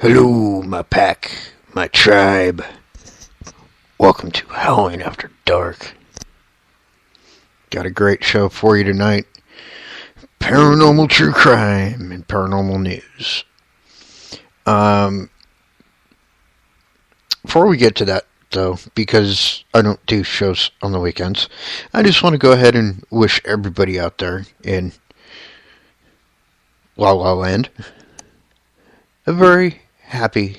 Hello, my pack, my tribe. Welcome to Howling After Dark. Got a great show for you tonight. Paranormal true crime and paranormal news. Before we get to that, though, because I don't do shows on the weekends, I just want to go ahead and wish everybody out there in La La Land a very happy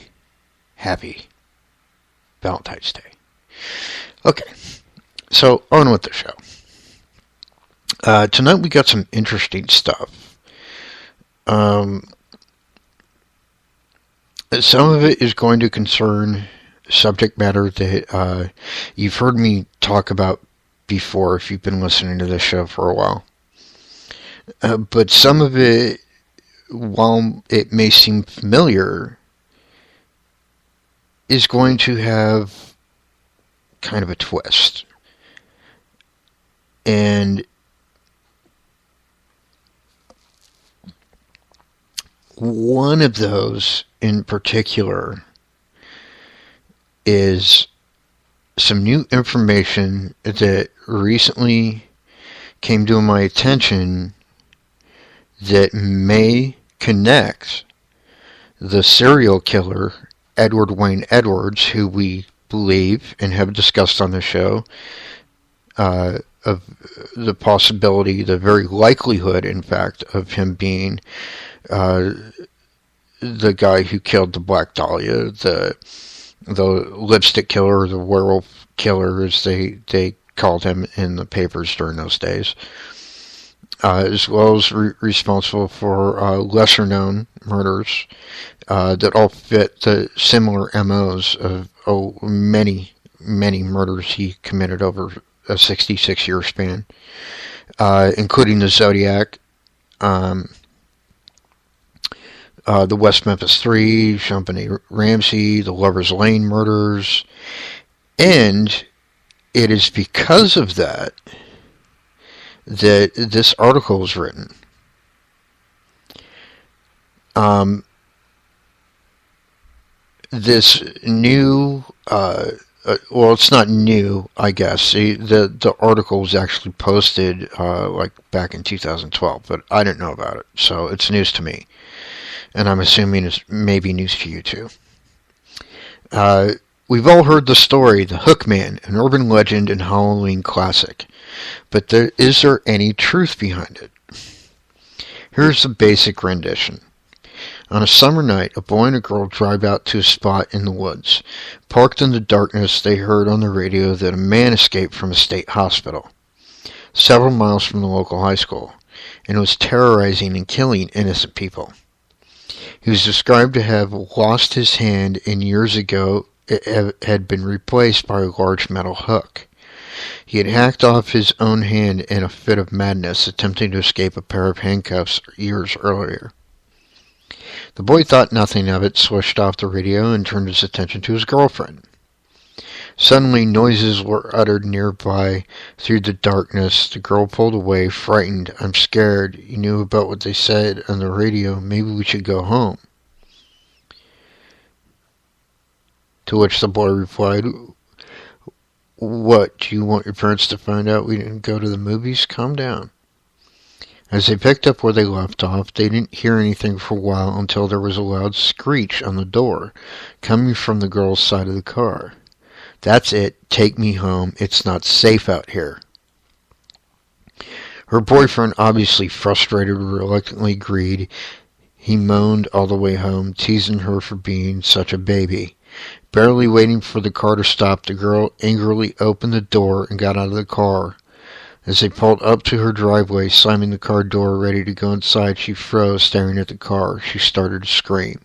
Valentine's Day. Okay, so on with the show. Tonight we got some interesting stuff. Some of it is going to concern subject matter that you've heard me talk about before if you've been listening to this show for a while. But some of it, while it may seem familiar, is going to have kind of a twist. And one of those in particular is some new information that recently came to my attention that may connect the serial killer Edward Wayne Edwards, who we believe and have discussed on the show, of the possibility, the very likelihood, in fact, of him being the guy who killed the Black Dahlia, the lipstick killer, the werewolf killer, as they called him in the papers during those days. As well as responsible for lesser-known murders that all fit the similar MOs of many murders he committed over a 66-year span, including the Zodiac, the West Memphis 3, Champagne Ramsey, the Lover's Lane murders, and it is because of that this article was written. This new, well, it's not new, I guess. The article was actually posted like back in 2012, but I didn't know about it, so it's news to me, and I'm assuming it's maybe news to you too. We've all heard the story, the Hookman, an urban legend and Halloween classic. But is there any truth behind it? Here's the basic rendition. On a summer night, a boy and a girl drive out to a spot in the woods. Parked in the darkness, they heard on the radio that a man escaped from a state hospital, several miles from the local high school, and was terrorizing and killing innocent people. He was described to have lost his hand, and years ago it had been replaced by a large metal hook. He had hacked off his own hand in a fit of madness, attempting to escape a pair of handcuffs years earlier. The boy thought nothing of it, switched off the radio, and turned his attention to his girlfriend. Suddenly, noises were uttered nearby through the darkness. The girl pulled away, frightened. "I'm scared. You knew about what they said on the radio. Maybe we should go home." To which the boy replied, "What, do you want your parents to find out we didn't go to the movies? Calm down." As they picked up where they left off, they didn't hear anything for a while until there was a loud screech on the door, coming from the girl's side of the car. "That's it. Take me home. It's not safe out here." Her boyfriend, obviously frustrated, reluctantly agreed. He moaned all the way home, teasing her for being such a baby. Barely waiting for the car to stop, the girl angrily opened the door and got out of the car. As they pulled up to her driveway, slamming the car door ready to go inside, she froze, staring at the car. She started to scream.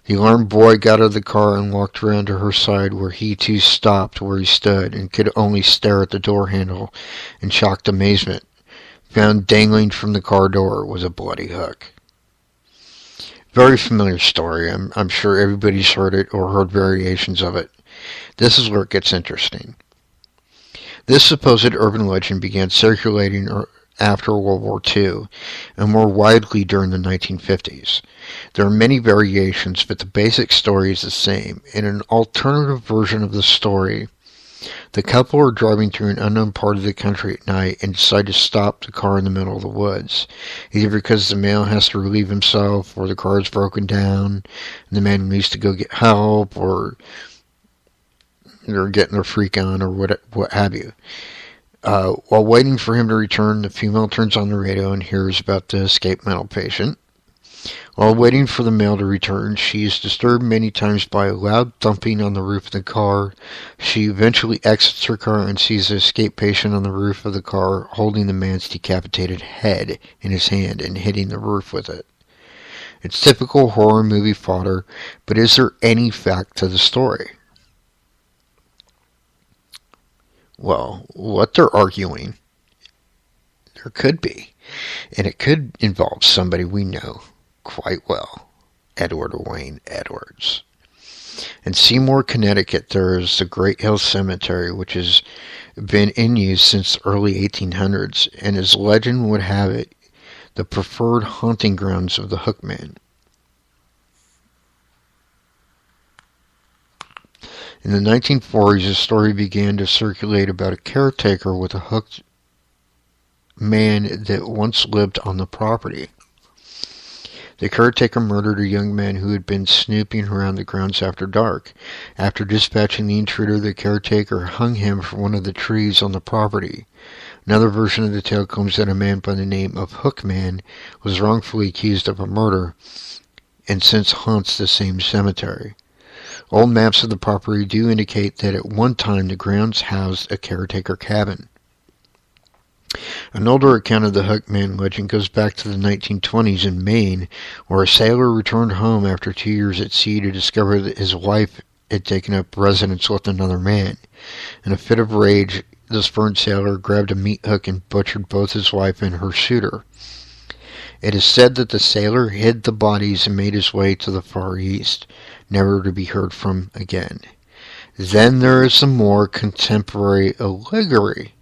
The alarmed boy got out of the car and walked around to her side, where he too stopped where he stood and could only stare at the door handle in shocked amazement. Found dangling from the car door was a bloody hook. Very familiar story. I'm sure everybody's heard it or heard variations of it. This is where it gets interesting. This supposed urban legend began circulating after World War II, and more widely during the 1950s. There are many variations, but the basic story is the same. In an alternative version of the story, the couple are driving through an unknown part of the country at night and decide to stop the car in the middle of the woods, either because the male has to relieve himself, or the car is broken down, and the man needs to go get help, or they're getting their freak on, or what have you. While waiting for him to return, the female turns on the radio and hears about the escaped mental patient. While waiting for the male to return, she is disturbed many times by a loud thumping on the roof of the car. She eventually exits her car and sees the escaped patient on the roof of the car holding the man's decapitated head in his hand and hitting the roof with it. It's typical horror movie fodder, but is there any fact to the story? Well, what they're arguing, there could be. And it could involve somebody we know quite well, Edward Wayne Edwards. In Seymour, Connecticut, there is the Great Hill Cemetery, which has been in use since the early 1800s, and as legend would have it, the preferred hunting grounds of the Hookman. In the 1940s, a story began to circulate about a caretaker with a hooked man that once lived on the property. The caretaker murdered a young man who had been snooping around the grounds after dark. After dispatching the intruder, the caretaker hung him from one of the trees on the property. Another version of the tale claims that a man by the name of Hookman was wrongfully accused of a murder and since haunts the same cemetery. Old maps of the property do indicate that at one time the grounds housed a caretaker cabin. An older account of the Hookman legend goes back to the 1920s in Maine, where a sailor returned home after 2 years at sea to discover that his wife had taken up residence with another man. In a fit of rage, the spurned sailor grabbed a meat hook and butchered both his wife and her suitor. It is said that the sailor hid the bodies and made his way to the Far East, never to be heard from again. Then there is some more contemporary allegory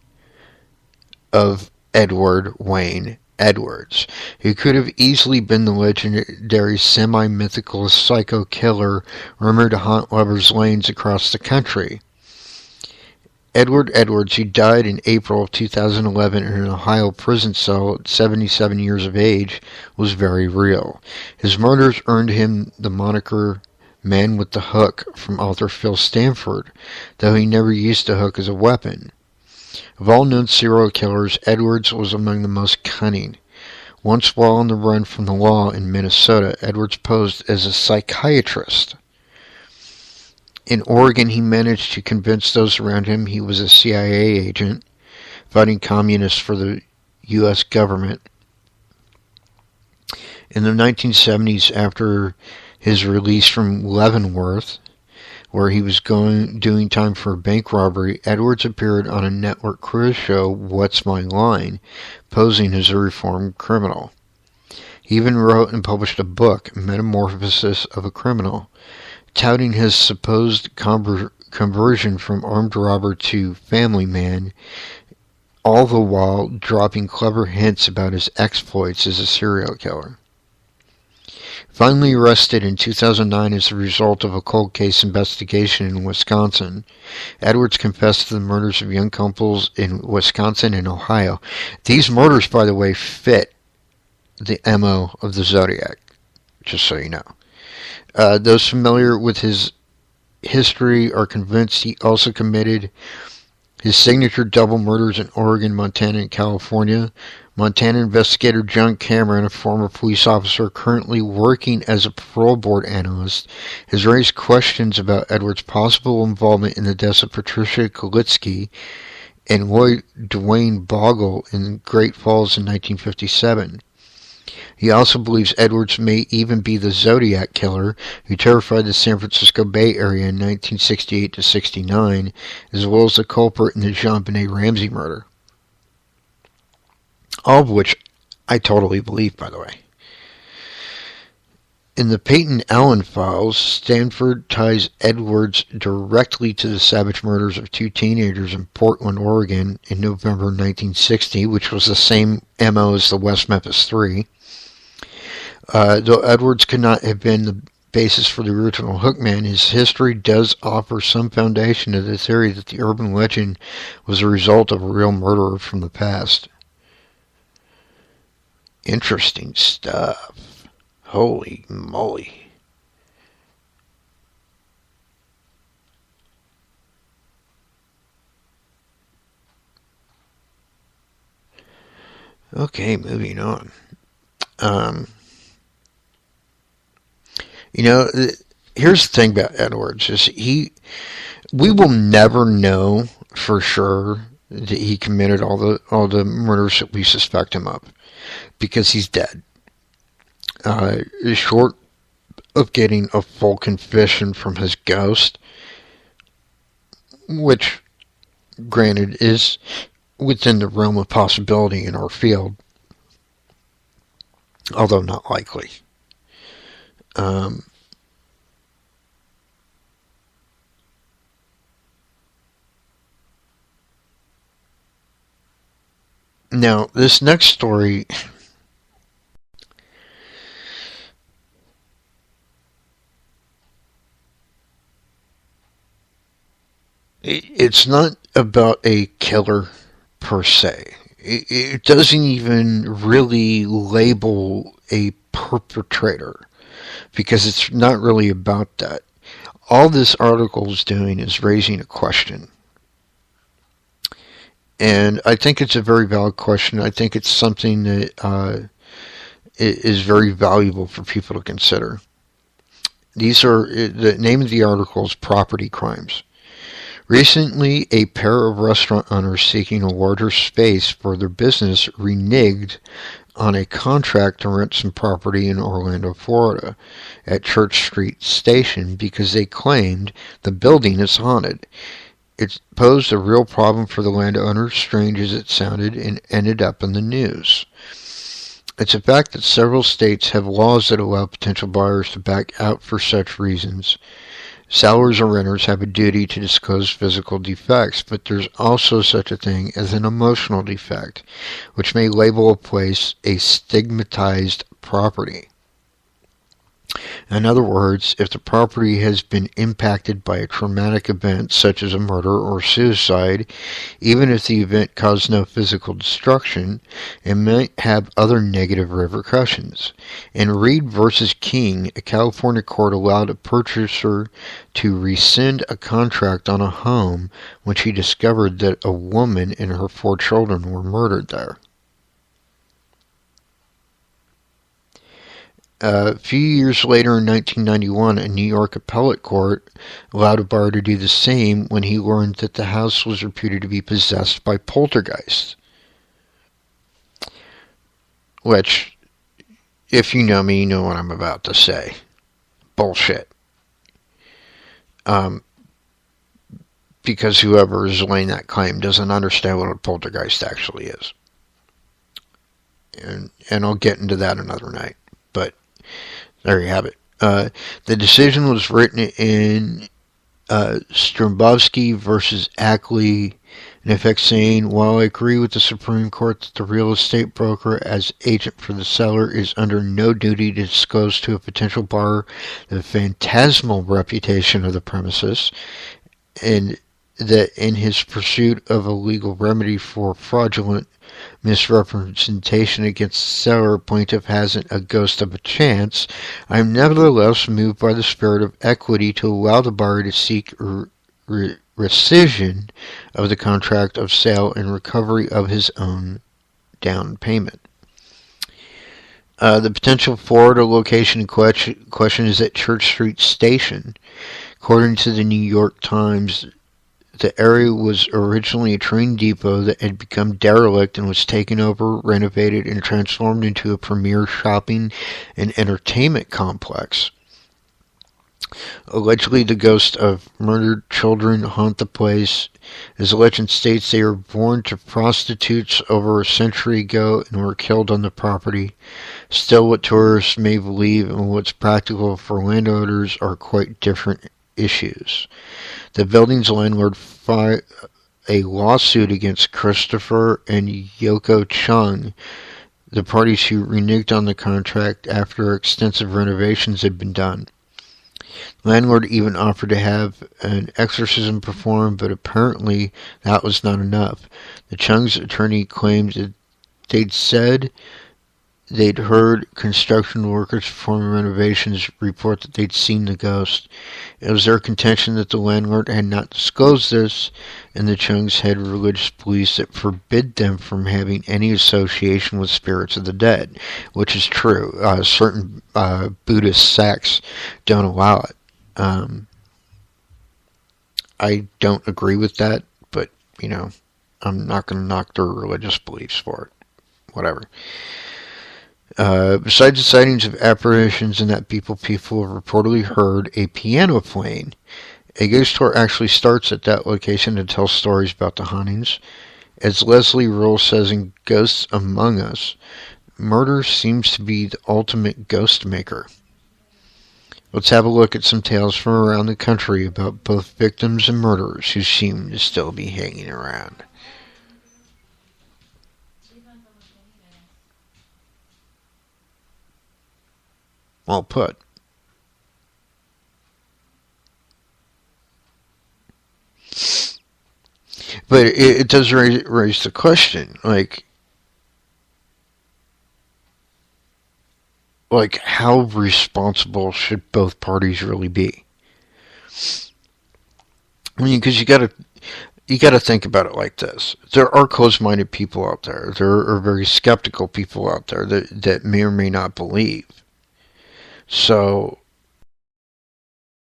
of Edward Wayne Edwards, who could have easily been the legendary semi-mythical psycho killer rumored to haunt lovers' lanes across the country. Edward Edwards, who died in April of 2011 in an Ohio prison cell at 77 years of age, was very real. His murders earned him the moniker Man with the Hook from author Phil Stanford, though he never used a hook as a weapon. Of all known serial killers, Edwards was among the most cunning. Once while on the run from the law in Minnesota, Edwards posed as a psychiatrist. In Oregon, he managed to convince those around him he was a CIA agent, fighting communists for the U.S. government. In the 1970s, after his release from Leavenworth, where he was doing time for a bank robbery, Edwards appeared on a network cruise show, What's My Line, posing as a reformed criminal. He even wrote and published a book, Metamorphosis of a Criminal, touting his supposed conversion from armed robber to family man, all the while dropping clever hints about his exploits as a serial killer. Finally arrested in 2009 as a result of a cold case investigation in Wisconsin, Edwards confessed to the murders of young couples in Wisconsin and Ohio. These murders, by the way, fit the MO of the Zodiac, just so you know. Those familiar with his history are convinced he also committed his signature double murders in Oregon, Montana, and California. Montana investigator John Cameron, a former police officer currently working as a parole board analyst, has raised questions about Edwards' possible involvement in the deaths of Patricia Kalitsky and Lloyd Dwayne Bogle in Great Falls in 1957. He also believes Edwards may even be the Zodiac killer who terrified the San Francisco Bay Area in 1968 to 69, as well as the culprit in the JonBenet Ramsey murder. All of which I totally believe, by the way. In the Peyton Allen files, Stanford ties Edwards directly to the savage murders of two teenagers in Portland, Oregon in November 1960, which was the same MO as the West Memphis Three. Though Edwards could not have been the basis for the original Hookman, his history does offer some foundation to the theory that the urban legend was a result of a real murderer from the past. Interesting stuff. Holy moly. Okay, moving on. Here's the thing about Edwards is we will never know for sure that he committed all the murders that we suspect him of, because he's dead. Short of getting a full confession from his ghost, which, granted, is within the realm of possibility in our field, although not likely. Now, this next story, it's not about a killer per se. It doesn't even really label a perpetrator, because it's not really about that. All this article is doing is raising a question. And I think it's a very valid question. I think it's something that is very valuable for people to consider. The name of the article is Property Crimes. Recently, a pair of restaurant owners seeking a larger space for their business reneged on a contract to rent some property in Orlando, Florida, at Church Street Station because they claimed the building is haunted. It posed a real problem for the landowners, strange as it sounded, and ended up in the news. It's a fact that several states have laws that allow potential buyers to back out for such reasons. Sellers or renters have a duty to disclose physical defects, but there's also such a thing as an emotional defect, which may label a place a stigmatized property. In other words, if the property has been impacted by a traumatic event such as a murder or suicide, even if the event caused no physical destruction, it might have other negative repercussions. In Reed v. King, a California court allowed a purchaser to rescind a contract on a home when she discovered that a woman and her 4 children were murdered there. A few years later, in 1991, a New York appellate court allowed a buyer to do the same when he learned that the house was reputed to be possessed by poltergeists. Which, if you know me, you know what I'm about to say. Bullshit. Because whoever is laying that claim doesn't understand what a poltergeist actually is. And I'll get into that another night. But there you have it. The decision was written in Strombowski versus Ackley, in effect saying, while I agree with the Supreme Court that the real estate broker as agent for the seller is under no duty to disclose to a potential buyer the phantasmal reputation of the premises, and that in his pursuit of a legal remedy for fraudulent misrepresentation against the seller, plaintiff hasn't a ghost of a chance, I am nevertheless moved by the spirit of equity to allow the buyer to seek rescission of the contract of sale and recovery of his own down payment. The potential Florida location in question is at Church Street Station. According to the New York Times, the area was originally a train depot that had become derelict and was taken over, renovated, and transformed into a premier shopping and entertainment complex. Allegedly, the ghosts of murdered children haunt the place. As the legend states, they were born to prostitutes over a century ago and were killed on the property. Still, what tourists may believe and what's practical for landowners are quite different issues. The building's landlord filed a lawsuit against Christopher and Yoko Chung, the parties who reneged on the contract after extensive renovations had been done. The landlord even offered to have an exorcism performed, but apparently that was not enough. The Chung's attorney claimed that they'd said they'd heard construction workers performing renovations report that they'd seen the ghost. It was their contention that the landlord had not disclosed this, and the Chungs had religious beliefs that forbid them from having any association with spirits of the dead, which is true. Certain Buddhist sects don't allow it. I don't agree with that, but, I'm not going to knock their religious beliefs for it. Whatever. Besides the sightings of apparitions and that people have reportedly heard a piano playing, a ghost tour actually starts at that location to tell stories about the hauntings. As Leslie Rule says in Ghosts Among Us, murder seems to be the ultimate ghost maker. Let's have a look at some tales from around the country about both victims and murderers who seem to still be hanging around. Well put. But it does raise the question, like how responsible should both parties really be? I mean, because you gotta think about it like this. There are closed-minded people out there. There are very skeptical people out there that may or may not believe. So,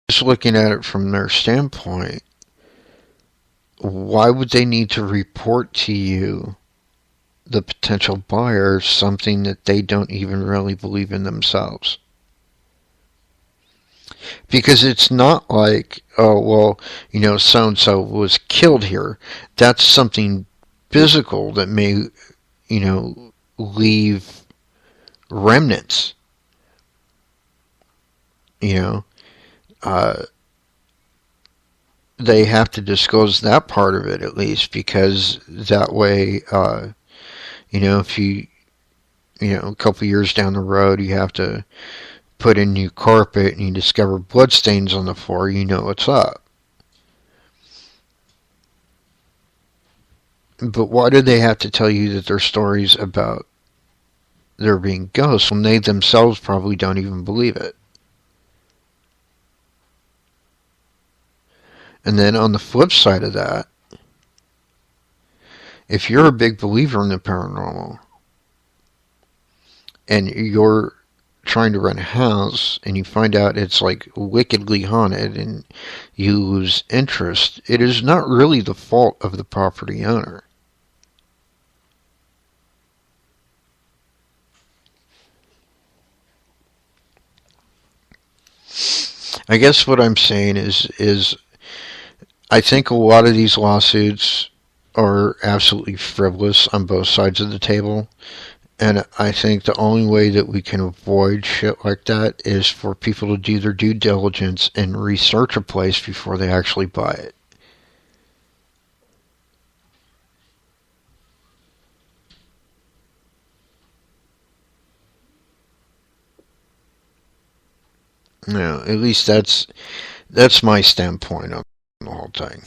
just looking at it from their standpoint, why would they need to report to you, the potential buyer, something that they don't even really believe in themselves? Because it's not like, oh, well, so-and-so was killed here. That's something physical that may, leave remnants. They have to disclose that part of it at least, because that way, if a couple years down the road, you have to put in new carpet and you discover bloodstains on the floor, you know what's up. But why do they have to tell you that they're stories about there being ghosts when they themselves probably don't even believe it? And then on the flip side of that, if you're a big believer in the paranormal and you're trying to rent a house and you find out it's like wickedly haunted and you lose interest, it is not really the fault of the property owner. I guess what I'm saying is I think a lot of these lawsuits are absolutely frivolous on both sides of the table. And I think the only way that we can avoid shit like that is for people to do their due diligence and research a place before they actually buy it. At least that's my standpoint on the whole thing.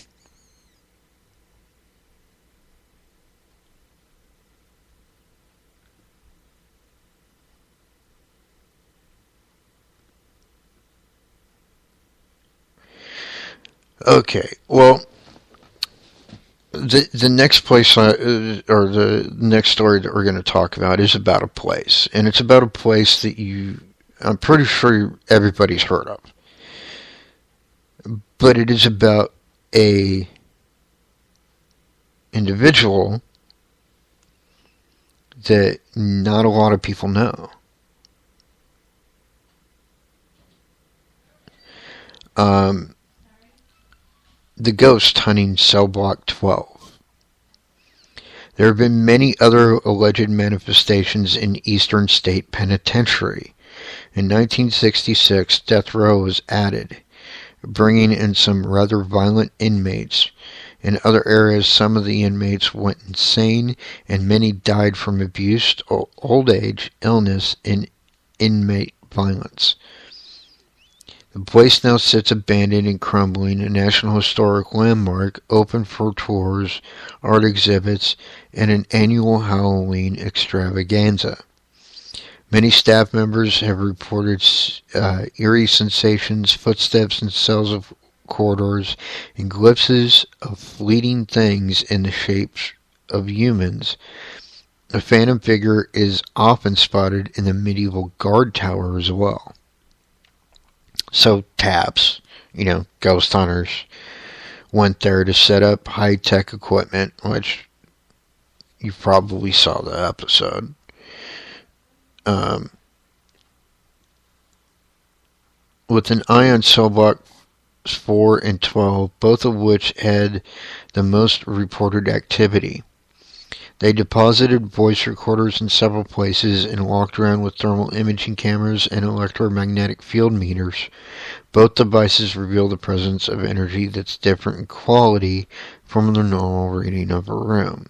Okay, well, the next place or the next story that we're going to talk about is about a place, and it's about a place that I'm pretty sure everybody's heard of, but it is about a individual that not a lot of people know. Um, the ghost hunting cell block 12. There have been many other alleged manifestations in Eastern State Penitentiary. In 1966, death row was added, bringing in some rather violent inmates. In other areas, some of the inmates went insane, and many died from abuse, old age, illness, and inmate violence. The place now sits abandoned and crumbling, a National Historic Landmark, open for tours, art exhibits, and an annual Halloween extravaganza. Many staff members have reported eerie sensations, footsteps in cells of corridors, and glimpses of fleeting things in the shapes of humans. A phantom figure is often spotted in the medieval guard tower as well. So TAPS, ghost hunters, went there to set up high-tech equipment, which you probably saw the episode. With an eye on cell blocks 4 and 12, both of which had the most reported activity. They deposited voice recorders in several places and walked around with thermal imaging cameras and electromagnetic field meters. Both devices reveal the presence of energy that's different in quality from the normal reading of a room.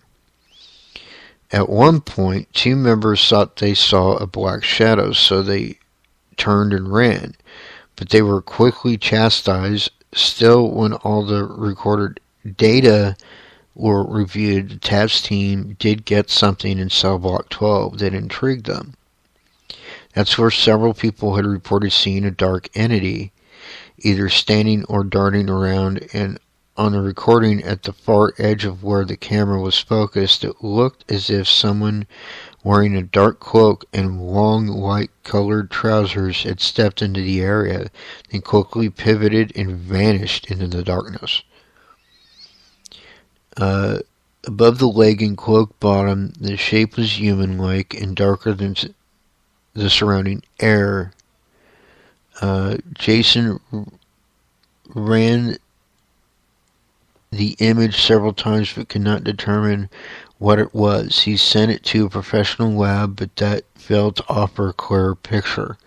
At one point, 2 members thought they saw a black shadow, so they turned and ran, but they were quickly chastised. Still, when all the recorded data were reviewed, the TAPS team did get something in cell block 12 that intrigued them. That's where several people had reported seeing a dark entity, either standing or darting around, and on the recording at the far edge of where the camera was focused, it looked as if someone wearing a dark cloak and long light-colored trousers had stepped into the area, then quickly pivoted and vanished into the darkness. Above the leg and cloak bottom, the shape was human-like and darker than the surrounding air. Jason ran the image several times but could not determine what it was. He sent it to a professional lab, but that failed to offer a clear picture.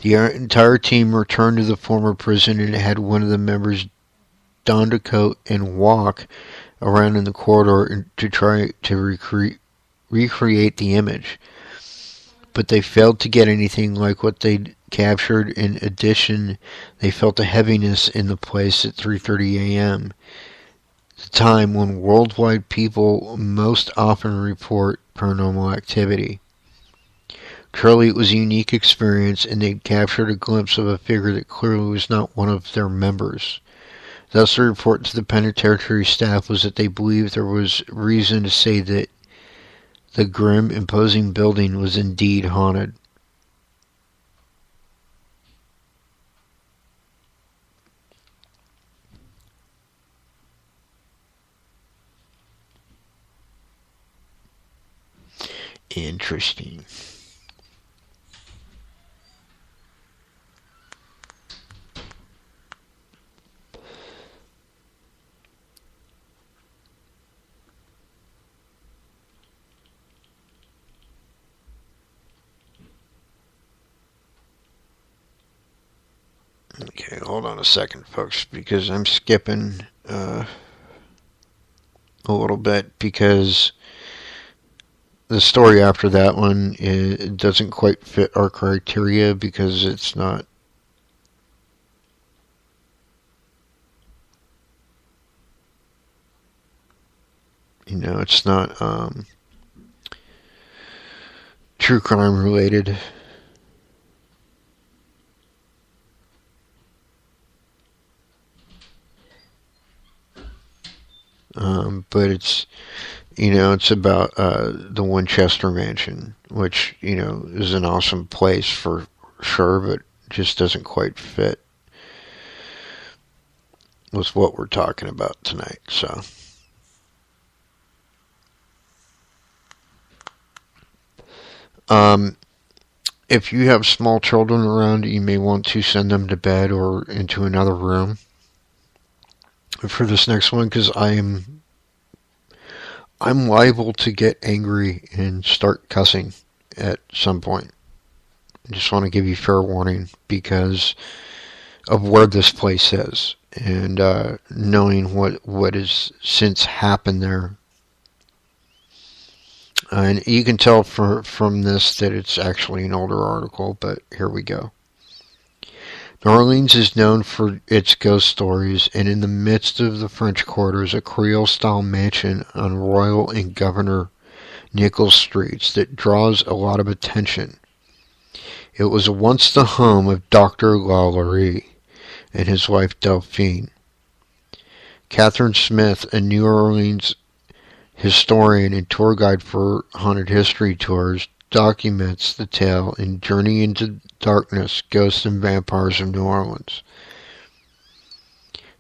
The entire team returned to the former prison and had one of the members don a coat and walk around in the corridor to try to recreate the image. But they failed to get anything like what they'd captured. In addition, they felt a heaviness in the place at 3:30 a.m., the time when worldwide people most often report paranormal activity. Truly, it was a unique experience, and they'd captured a glimpse of a figure that clearly was not one of their members. Thus, the report to the penitentiary staff was that they believed there was reason to say that the grim, imposing building was indeed haunted. Interesting. Okay, hold on a second, folks, because I'm skipping a little bit, because the story after that one, it doesn't quite fit our criteria, because it's not it's not true crime related. But it's it's about the Winchester Mansion, which is an awesome place for sure, but just doesn't quite fit with what we're talking about tonight. So, If you have small children around, you may want to send them to bed or into another room for this next one, because I'm liable to get angry and start cussing at some point. I just want to give you fair warning because of where this place is, and knowing what has since happened there. And you can tell from this that it's actually an older article, but here we go. New Orleans is known for its ghost stories, and in the midst of the French Quarter is a Creole-style mansion on Royal and Governor Nichols Streets that draws a lot of attention. It was once the home of Dr. Lalaurie and his wife Delphine. Catherine Smith, a New Orleans historian and tour guide for haunted history tours, documents the tale in Journey into Darkness, Ghosts and Vampires of New Orleans.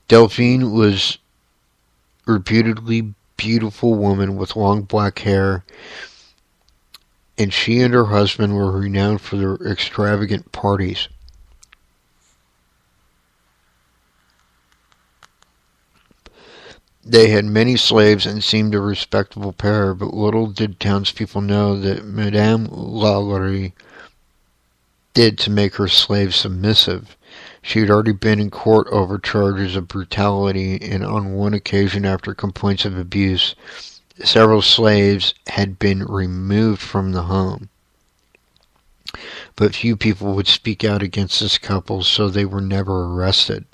Delphine was a reputedly beautiful woman with long black hair, and she and her husband were renowned for their extravagant parties. They had many slaves and seemed a respectable pair, but little did townspeople know that Madame Lalaurie did to make her slaves submissive. She had already been in court over charges of brutality, and on one occasion, after complaints of abuse, several slaves had been removed from the home. But few people would speak out against this couple, so they were never arrested.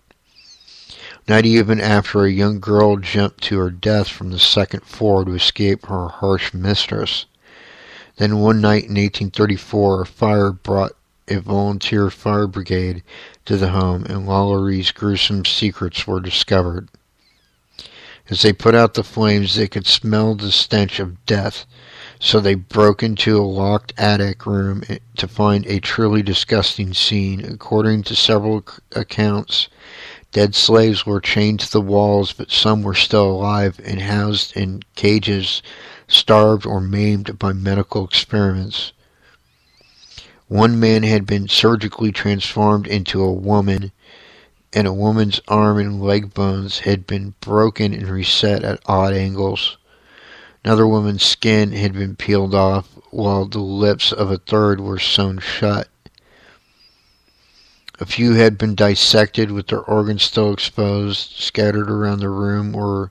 Not even after a young girl jumped to her death from the second floor to escape her harsh mistress. Then one night in 1834, a fire brought a volunteer fire brigade to the home, and Lalaurie's gruesome secrets were discovered. As they put out the flames, they could smell the stench of death, so they broke into a locked attic room to find a truly disgusting scene. According to several accounts, dead slaves were chained to the walls, but some were still alive and housed in cages, starved or maimed by medical experiments. One man had been surgically transformed into a woman, and a woman's arm and leg bones had been broken and reset at odd angles. Another woman's skin had been peeled off, while the lips of a third were sewn shut. A few had been dissected with their organs still exposed. Scattered around the room were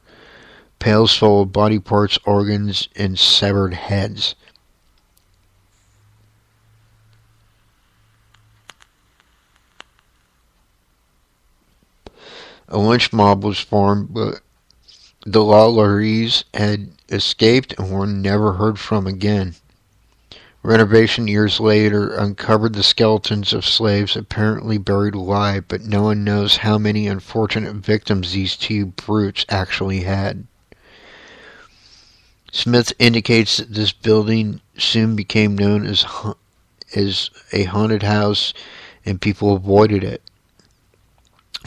pails full of body parts, organs, and severed heads. A lynch mob was formed, but the Lalauries had escaped and were never heard from again. Renovation years later uncovered the skeletons of slaves apparently buried alive, but no one knows how many unfortunate victims these two brutes actually had. Smith indicates that this building soon became known as a haunted house, and people avoided it.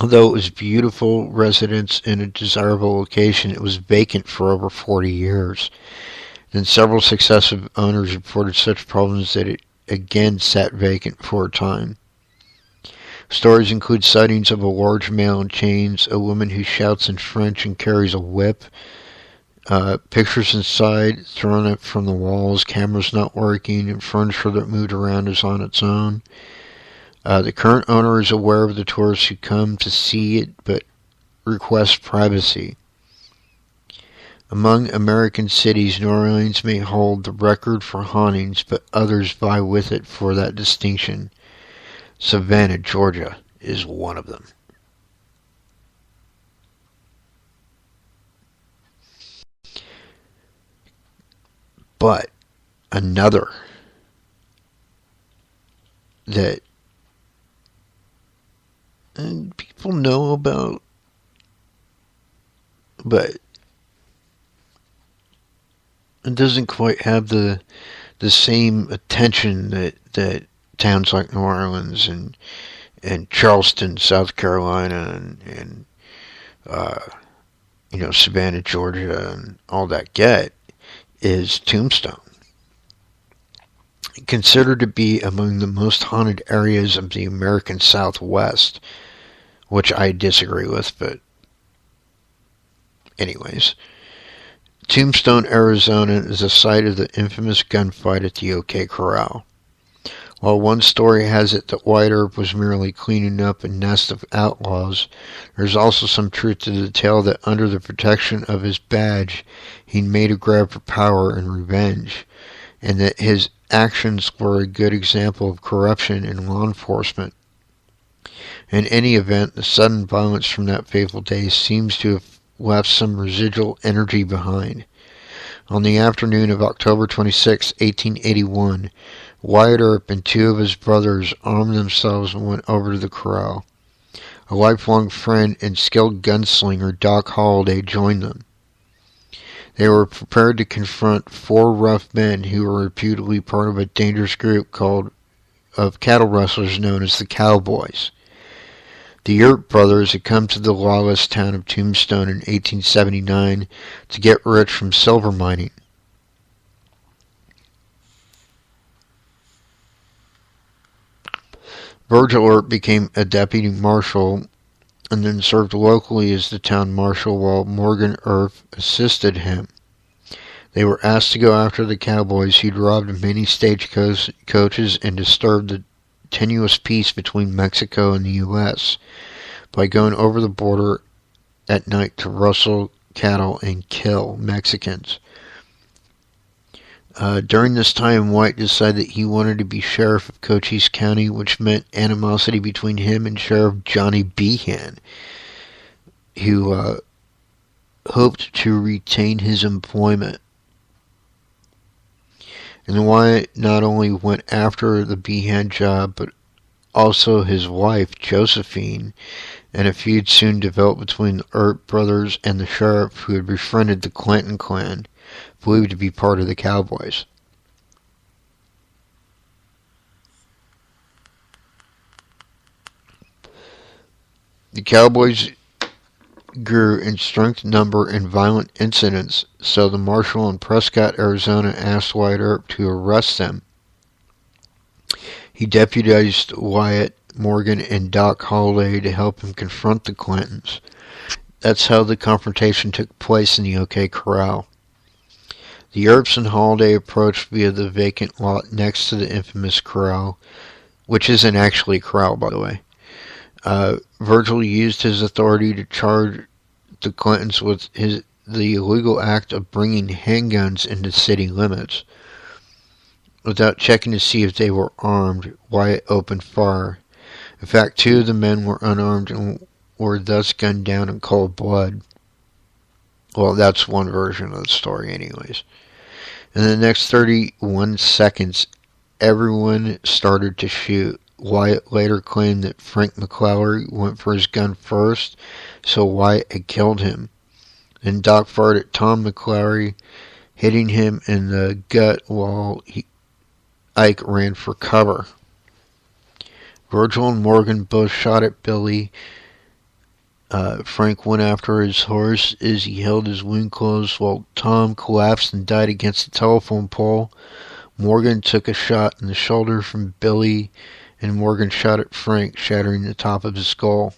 Although it was beautiful residence in a desirable location, it was vacant for over 40 years. Then several successive owners reported such problems that it again sat vacant for a time. Stories include sightings of a large male in chains, a woman who shouts in French and carries a whip, pictures inside thrown up from the walls, cameras not working, and furniture that moved around is on its own. The current owner is aware of the tourists who come to see it, but requests privacy. Among American cities, New Orleans may hold the record for hauntings, but others vie with it for that distinction. Savannah, Georgia, is one of them. But another that people know about, but it doesn't quite have the same attention that towns like New Orleans and Charleston, South Carolina, and Savannah, Georgia, and all that get, is Tombstone. considered to be among the most haunted areas of the American Southwest, which I disagree with, but anyways. Tombstone, Arizona is the site of the infamous gunfight at the OK Corral. While one story has it that Wyatt Earp was merely cleaning up a nest of outlaws, there is also some truth to the tale that under the protection of his badge, he made a grab for power and revenge, and that his actions were a good example of corruption in law enforcement. In any event, the sudden violence from that fateful day seems to have left some residual energy behind. On the afternoon of October 26, 1881, Wyatt Earp and two of his brothers armed themselves and went over to the corral. A lifelong friend and skilled gunslinger, Doc Holliday, joined them. They were prepared to confront four rough men who were reputedly part of a dangerous group of cattle rustlers known as the Cowboys. The Earp brothers had come to the lawless town of Tombstone in 1879 to get rich from silver mining. Virgil Earp became a deputy marshal and then served locally as the town marshal while Morgan Earp assisted him. They were asked to go after the Cowboys who'd robbed many stagecoaches and disturbed the tenuous peace between Mexico and the U.S. by going over the border at night to rustle cattle and kill Mexicans. During this time, White decided that he wanted to be sheriff of Cochise County, which meant animosity between him and Sheriff Johnny Behan, who hoped to retain his employment. And Wyatt not only went after the Behan job, but also his wife, Josephine, and a feud soon developed between the Earp brothers and the sheriff who had befriended the Clinton clan, believed to be part of the Cowboys. The Cowboys grew in strength, number, and violent incidents, so the marshal in Prescott, Arizona asked Wyatt Earp to arrest them. He deputized Wyatt, Morgan, and Doc Holliday to help him confront the Clintons. That's how the confrontation took place in the OK Corral. The Earps and Holliday approached via the vacant lot next to the infamous corral, which isn't actually a corral, by the way. Virgil used his authority to charge the Clintons with the illegal act of bringing handguns into city limits. Without checking to see if they were armed, Wyatt opened fire. In fact, two of the men were unarmed and were thus gunned down in cold blood. Well, that's one version of the story anyways. In the next 31 seconds, everyone started to shoot. Wyatt later claimed that Frank McClary went for his gun first, so Wyatt had killed him. Then Doc fired at Tom McClary, hitting him in the gut while Ike ran for cover. Virgil and Morgan both shot at Billy. Frank went after his horse as he held his wound closed while Tom collapsed and died against the telephone pole. Morgan took a shot in the shoulder from Billy, and Morgan shot at Frank, shattering the top of his skull.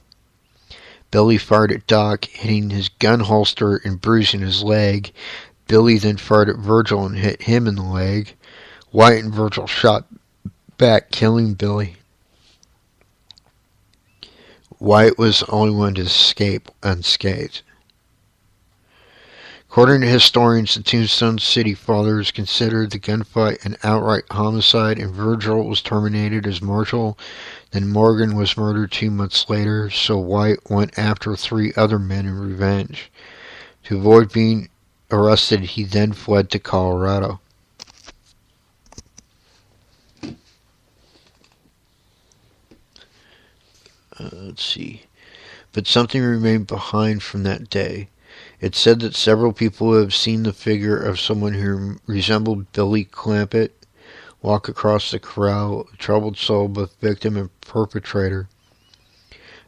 Billy fired at Doc, hitting his gun holster and bruising his leg. Billy then fired at Virgil and hit him in the leg. Wyatt and Virgil shot back, killing Billy. Wyatt was the only one to escape unscathed. According to historians, the Tombstone City Fathers considered the gunfight an outright homicide, and Virgil was terminated as marshal. Then Morgan was murdered 2 months later, so Wyatt went after 3 other men in revenge. To avoid being arrested, he then fled to Colorado. Let's see. But something remained behind from that day. It's said that several people have seen the figure of someone who resembled Billy Clampett walk across the corral, a troubled soul, both victim and perpetrator.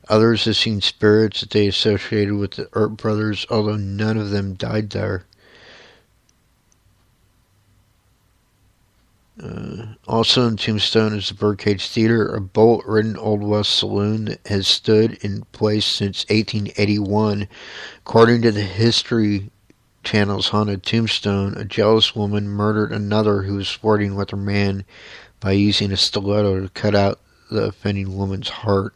Others have seen spirits that they associated with the Earp brothers, although none of them died there. Also in Tombstone is the Birdcage Theater, a bullet-ridden Old West saloon that has stood in place since 1881. According to the History Channel's Haunted Tombstone, a jealous woman murdered another who was flirting with her man by using a stiletto to cut out the offending woman's heart.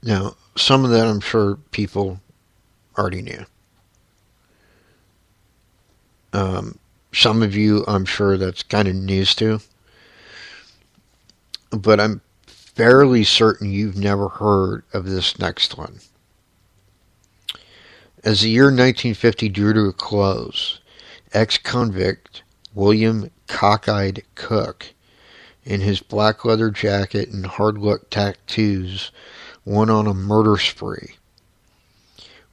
Now, some of that I'm sure people already knew. Some of you, I'm sure that's kind of news to. But I'm fairly certain you've never heard of this next one. As the year 1950 drew to a close, ex-convict William Cockeyed Cook, in his black leather jacket and hard-luck tattoos, went on a murder spree.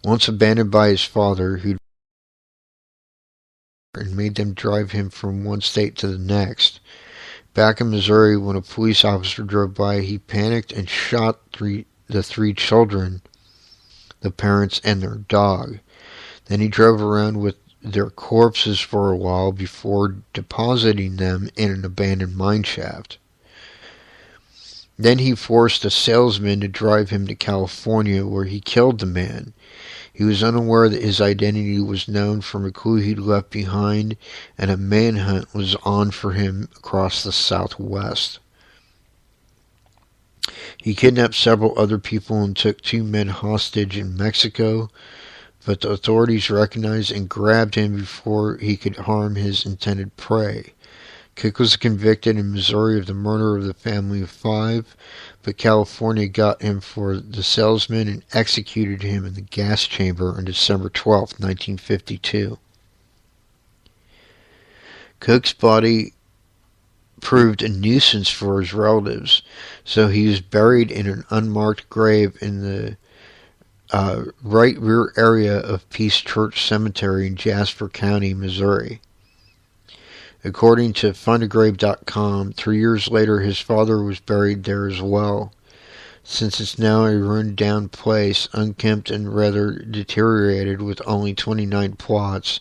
Once abandoned by his father, who and made them drive him from one state to the next. Back in Missouri, when a police officer drove by, he panicked and shot the three children, the parents, and their dog. Then he drove around with their corpses for a while before depositing them in an abandoned mine shaft. Then he forced a salesman to drive him to California, where he killed the man. He was unaware that his identity was known from a clue he'd left behind, and a manhunt was on for him across the Southwest. He kidnapped several other people and took 2 men hostage in Mexico, but the authorities recognized and grabbed him before he could harm his intended prey. Cook was convicted in Missouri of the murder of the family of 5, but California got him for the salesman and executed him in the gas chamber on December 12, 1952. Cook's body proved a nuisance for his relatives, so he was buried in an unmarked grave in the right rear area of Peace Church Cemetery in Jasper County, Missouri. According to findagrave.com, 3 years later his father was buried there as well. Since it's now a run-down place, unkempt and rather deteriorated with only 29 plots,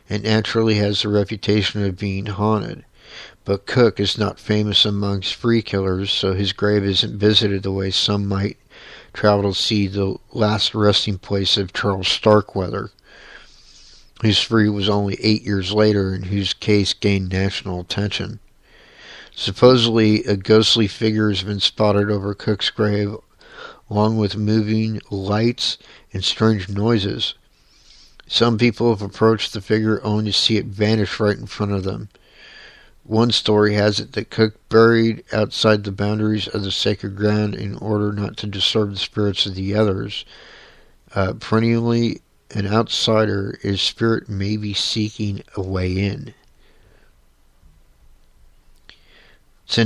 it naturally has the reputation of being haunted. But Cook is not famous amongst spree killers, so his grave isn't visited the way some might travel to see the last resting place of Charles Starkweather, whose spree was only 8 years later and whose case gained national attention. Supposedly, a ghostly figure has been spotted over Cook's grave, along with moving lights and strange noises. Some people have approached the figure only to see it vanish right in front of them. One story has it that Cook buried outside the boundaries of the sacred ground in order not to disturb the spirits of the others. Perennially an outsider, his spirit may be seeking a way in. It's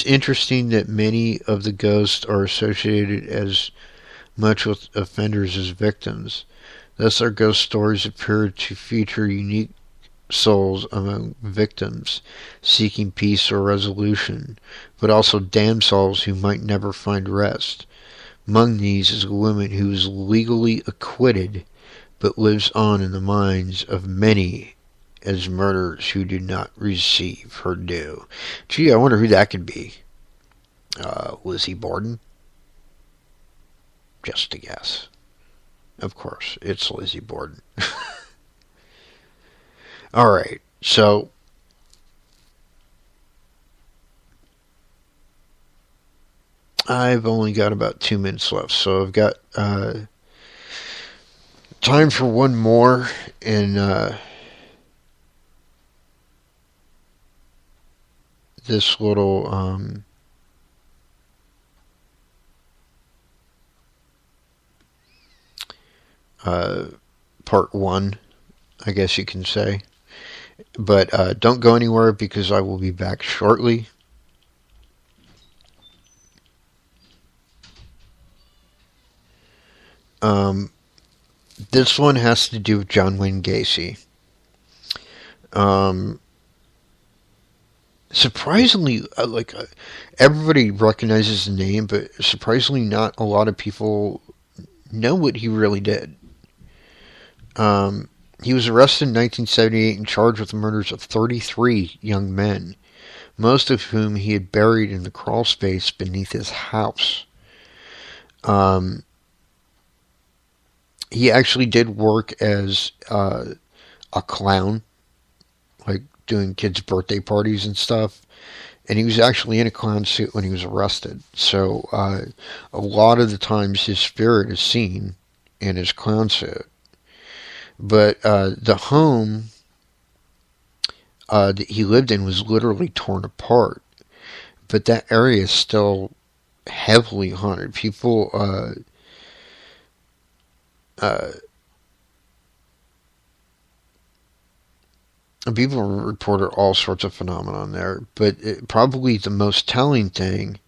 interesting that many of the ghosts are associated as much with offenders as victims. Thus, our ghost stories appear to feature unique souls among victims seeking peace or resolution, but also damned souls who might never find rest. Among these is a woman who is legally acquitted, but lives on in the minds of many as murderers who do not receive her due. Gee, I wonder who that could be. Lizzie Borden? Just a guess. Of course, it's Lizzie Borden. Alright, so I've only got about 2 minutes left, so I've got time for one more, and this little part 1, I guess you can say. But don't go anywhere because I will be back shortly. This one has to do with John Wayne Gacy. Um, surprisingly, everybody recognizes the name, but surprisingly, not a lot of people know what he really did. He was arrested in 1978 and charged with the murders of 33 young men, most of whom he had buried in the crawl space beneath his house. He actually did work as a clown, like doing kids' birthday parties and stuff. And he was actually in a clown suit when he was arrested. So a lot of the times his spirit is seen in his clown suit. But the home that he lived in was literally torn apart. But that area is still heavily haunted. People reported all sorts of phenomenon there, but probably the most telling thing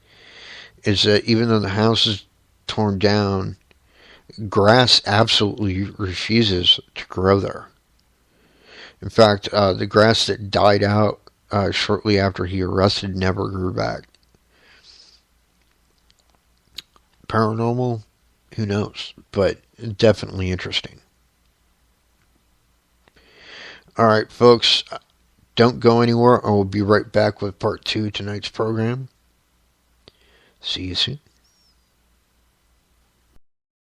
is that even though the house is torn down, grass absolutely refuses to grow there. In fact, the grass that died out shortly after he arrested never grew back. Paranormal? Who knows? But definitely interesting. Alright, folks, don't go anywhere. I will be right back with part 2 of tonight's program. See you soon.